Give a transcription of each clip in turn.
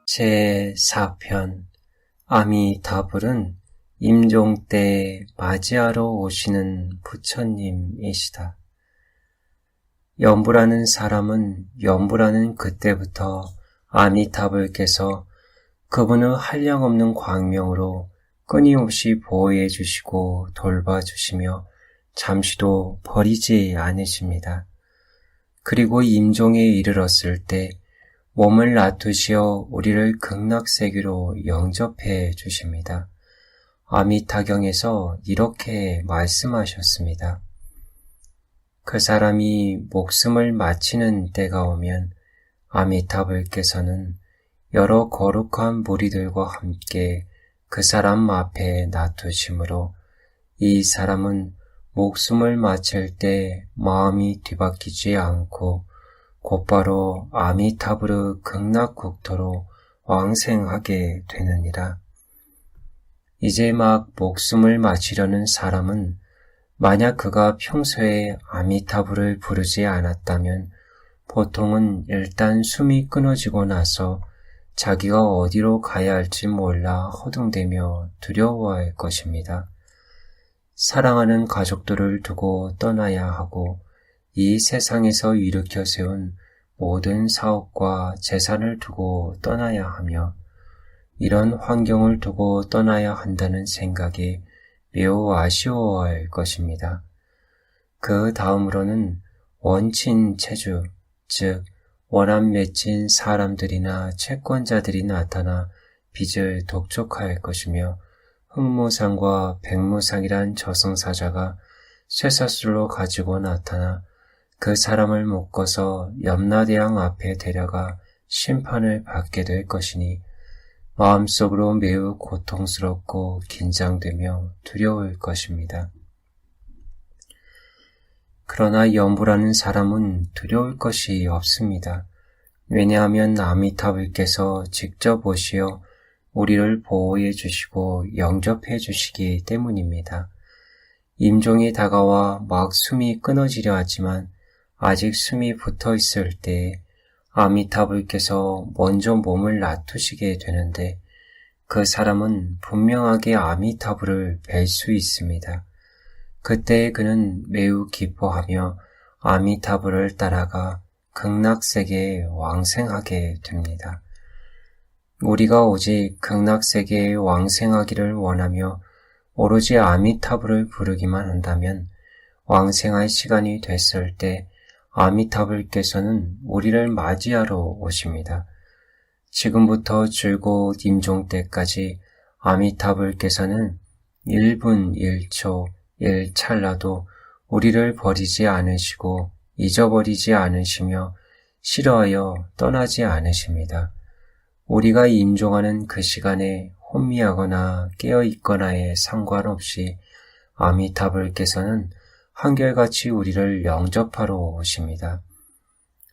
제4편 아미타불은 임종 때 맞이하러 오시는 부처님이시다. 연불하는 사람은 연불하는 그때부터 아미타불께서 그분의 한량없는 광명으로 끊임없이 보호해 주시고 돌봐주시며 잠시도 버리지 않으십니다. 그리고 임종에 이르렀을 때 몸을 놔두시어 우리를 극락세계로 영접해 주십니다. 아미타경에서 이렇게 말씀하셨습니다. 그 사람이 목숨을 마치는 때가 오면 아미타불께서는 여러 거룩한 무리들과 함께 그 사람 앞에 놔두심으로 이 사람은 목숨을 마칠 때 마음이 뒤바뀌지 않고 곧바로 아미타불의 극락국토로 왕생하게 되느니라. 이제 막 목숨을 마치려는 사람은 만약 그가 평소에 아미타불을 부르지 않았다면 보통은 일단 숨이 끊어지고 나서 자기가 어디로 가야 할지 몰라 허둥대며 두려워할 것입니다. 사랑하는 가족들을 두고 떠나야 하고 이 세상에서 일으켜 세운 모든 사업과 재산을 두고 떠나야 하며 이런 환경을 두고 떠나야 한다는 생각이 매우 아쉬워할 것입니다. 그 다음으로는 원친체주, 즉 원한 맺힌 사람들이나 채권자들이 나타나 빚을 독촉할 것이며 흑무상과 백무상이란 저승사자가 쇠사슬로 가지고 나타나 그 사람을 묶어서 염라대왕 앞에 데려가 심판을 받게 될 것이니 마음속으로 매우 고통스럽고 긴장되며 두려울 것입니다. 그러나 연불하는 사람은 두려울 것이 없습니다. 왜냐하면 아미타불께서 직접 오시어 우리를 보호해 주시고 영접해 주시기 때문입니다. 임종이 다가와 막 숨이 끊어지려 하지만 아직 숨이 붙어 있을 때 아미타불께서 먼저 몸을 놔두시게 되는데 그 사람은 분명하게 아미타불을 뵐 수 있습니다. 그때 그는 매우 기뻐하며 아미타불을 따라가 극락세계에 왕생하게 됩니다. 우리가 오직 극락세계에 왕생하기를 원하며 오로지 아미타불을 부르기만 한다면 왕생할 시간이 됐을 때 아미타불께서는 우리를 맞이하러 오십니다. 지금부터 줄곧 임종 때까지 아미타불께서는 1분 1초 1찰나도 우리를 버리지 않으시고 잊어버리지 않으시며 싫어하여 떠나지 않으십니다. 우리가 임종하는 그 시간에 혼미하거나 깨어있거나에 상관없이 아미타불께서는 한결같이 우리를 영접하러 오십니다.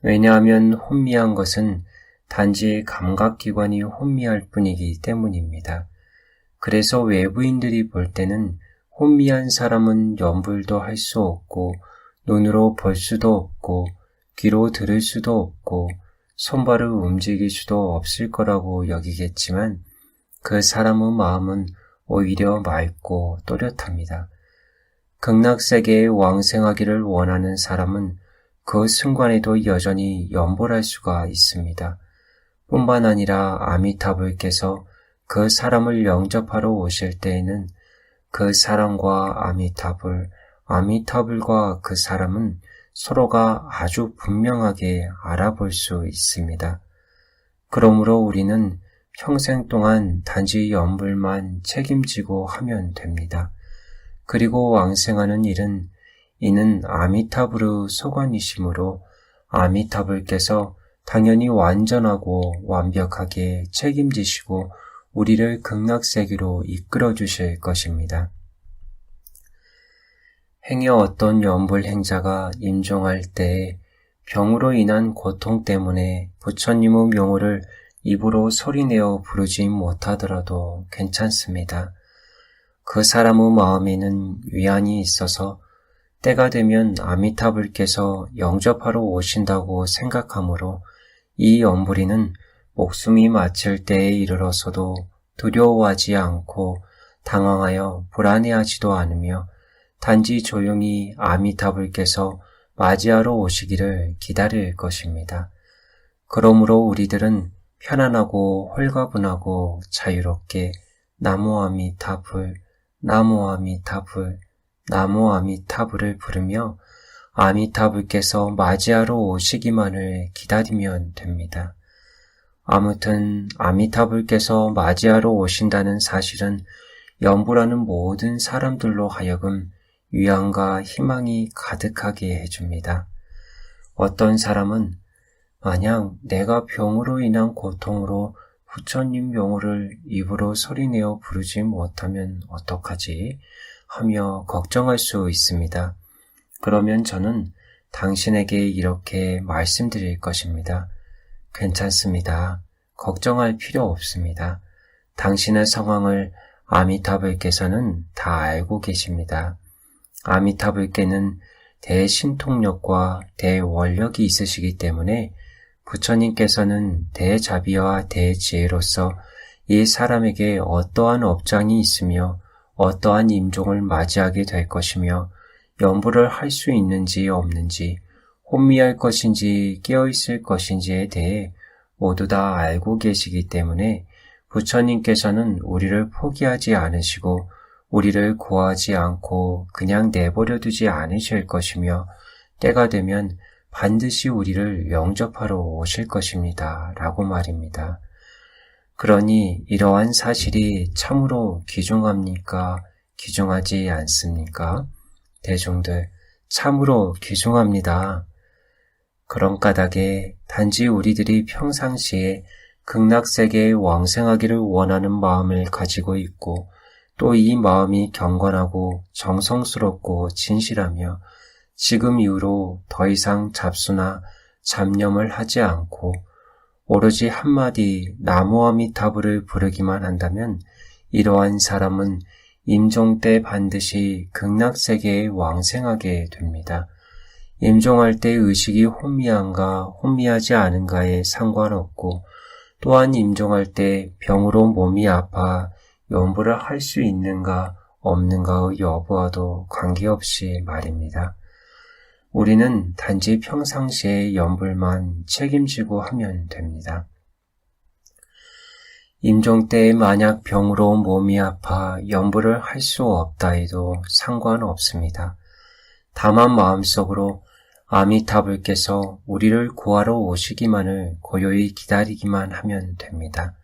왜냐하면 혼미한 것은 단지 감각기관이 혼미할 뿐이기 때문입니다. 그래서 외부인들이 볼 때는 혼미한 사람은 연불도 할 수 없고 눈으로 볼 수도 없고 귀로 들을 수도 없고 손발을 움직일 수도 없을 거라고 여기겠지만 그 사람의 마음은 오히려 맑고 또렷합니다. 극락세계에 왕생하기를 원하는 사람은 그 순간에도 여전히 연불할 수가 있습니다. 뿐만 아니라 아미타불께서 그 사람을 영접하러 오실 때에는 그 사람과 아미타불과 그 사람은 서로가 아주 분명하게 알아볼 수 있습니다. 그러므로 우리는 평생 동안 단지 연불만 책임지고 하면 됩니다. 그리고 왕생하는 일은 이는 아미타불의 소관이시므로 아미타불께서 당연히 완전하고 완벽하게 책임지시고 우리를 극락세계로 이끌어 주실 것입니다. 행여 어떤 연불 행자가 임종할 때에 병으로 인한 고통 때문에 부처님의 명호를 입으로 소리내어 부르지 못하더라도 괜찮습니다. 그 사람의 마음에는 위안이 있어서 때가 되면 아미타불께서 영접하러 오신다고 생각하므로 이 연불이는 목숨이 마칠 때에 이르러서도 두려워하지 않고 당황하여 불안해하지도 않으며 단지 조용히 아미타불께서 맞이하러 오시기를 기다릴 것입니다. 그러므로 우리들은 편안하고 홀가분하고 자유롭게 나모 아미타불, 나모 아미타불, 나모 아미타불을 부르며 아미타불께서 맞이하러 오시기만을 기다리면 됩니다. 아무튼 아미타불께서 맞이하러 오신다는 사실은 연불하는 모든 사람들로 하여금 위안과 희망이 가득하게 해줍니다. 어떤 사람은 만약 내가 병으로 인한 고통으로 부처님 명호를 입으로 소리내어 부르지 못하면 어떡하지? 하며 걱정할 수 있습니다. 그러면 저는 당신에게 이렇게 말씀드릴 것입니다. 괜찮습니다. 걱정할 필요 없습니다. 당신의 상황을 아미타불께서는 다 알고 계십니다. 아미타불께는 대신통력과 대원력이 있으시기 때문에 부처님께서는 대자비와 대지혜로서 이 사람에게 어떠한 업장이 있으며 어떠한 임종을 맞이하게 될 것이며 연부를 할 수 있는지 없는지 혼미할 것인지 깨어있을 것인지에 대해 모두 다 알고 계시기 때문에 부처님께서는 우리를 포기하지 않으시고 우리를 고하지 않고 그냥 내버려 두지 않으실 것이며 때가 되면 반드시 우리를 영접하러 오실 것입니다. 라고 말입니다. 그러니 이러한 사실이 참으로 귀중합니까? 귀중하지 않습니까? 대중들, 참으로 귀중합니다. 그런 까닭에 단지 우리들이 평상시에 극락세계에 왕생하기를 원하는 마음을 가지고 있고 또 이 마음이 경건하고 정성스럽고 진실하며 지금 이후로 더 이상 잡수나 잡념을 하지 않고 오로지 한마디 나무아미타불을 부르기만 한다면 이러한 사람은 임종 때 반드시 극락세계에 왕생하게 됩니다. 임종할 때 의식이 혼미한가 혼미하지 않은가에 상관없고 또한 임종할 때 병으로 몸이 아파 연부를 할 수 있는가 없는가의 여부와도 관계없이 말입니다. 우리는 단지 평상시에 연불만 책임지고 하면 됩니다. 임종 때 만약 병으로 몸이 아파 연부를 할 수 없다 해도 상관없습니다. 다만 마음속으로 아미타불께서 우리를 구하러 오시기만을 고요히 기다리기만 하면 됩니다.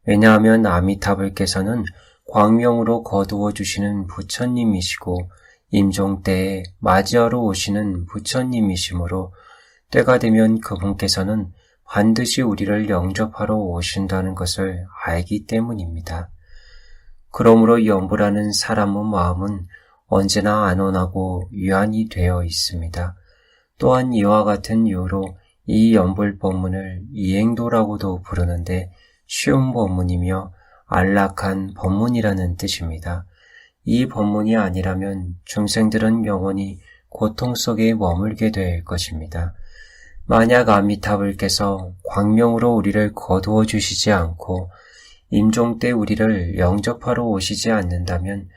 왜냐하면 아미타불께서는 광명으로 거두어 주시는 부처님이시고 임종 때에 맞이하러 오시는 부처님이시므로 때가 되면 그분께서는 반드시 우리를 영접하러 오신다는 것을 알기 때문입니다. 그러므로 연부라는 사람의 마음은 언제나 안온하고 유한이 되어 있습니다. 또한 이와 같은 이유로 이 연불 법문을 이행도라고도 부르는데 쉬운 법문이며 안락한 법문이라는 뜻입니다. 이 법문이 아니라면 중생들은 영원히 고통 속에 머물게 될 것입니다. 만약 아미타불께서 광명으로 우리를 거두어 주시지 않고 임종 때 우리를 영접하러 오시지 않는다면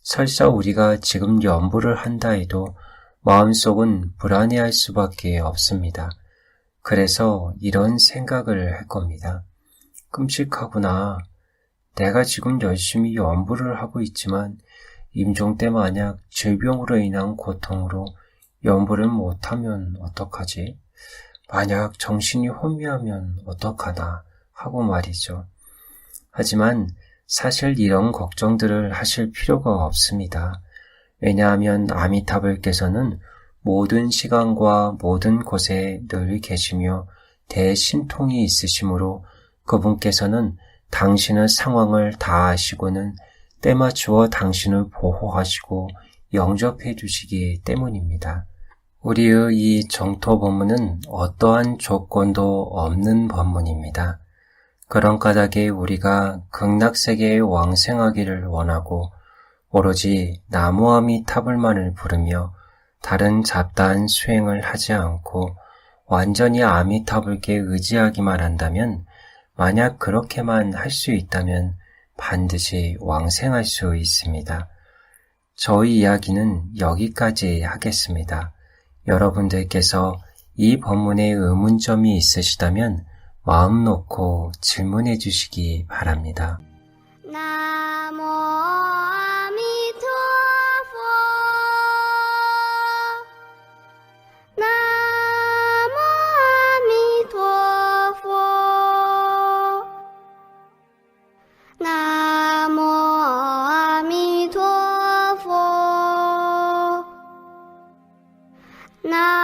설사 우리가 지금 연부를 한다 해도 마음속은 불안해할 수밖에 없습니다. 그래서 이런 생각을 할 겁니다. 끔찍하구나. 내가 지금 열심히 연부를 하고 있지만 임종 때 만약 질병으로 인한 고통으로 연부를 못하면 어떡하지? 만약 정신이 혼미하면 어떡하나 하고 말이죠. 하지만 사실 이런 걱정들을 하실 필요가 없습니다. 왜냐하면 아미타불께서는 모든 시간과 모든 곳에 늘 계시며 대신통이 있으시므로 그분께서는 당신의 상황을 다 아시고는 때맞추어 당신을 보호하시고 영접해 주시기 때문입니다. 우리의 이 정토 법문은 어떠한 조건도 없는 법문입니다. 그런 까닭에 우리가 극락세계에 왕생하기를 원하고 오로지 나무아미타불만을 부르며 다른 잡다한 수행을 하지 않고 완전히 아미타불께 의지하기만 한다면 만약 그렇게만 할 수 있다면 반드시 왕생할 수 있습니다. 저희 이야기는 여기까지 하겠습니다. 여러분들께서 이 본문에 의문점이 있으시다면 마음 놓고 질문해 주시기 바랍니다. 나모 아미토포 나모 아미토포 나모 아미토포 나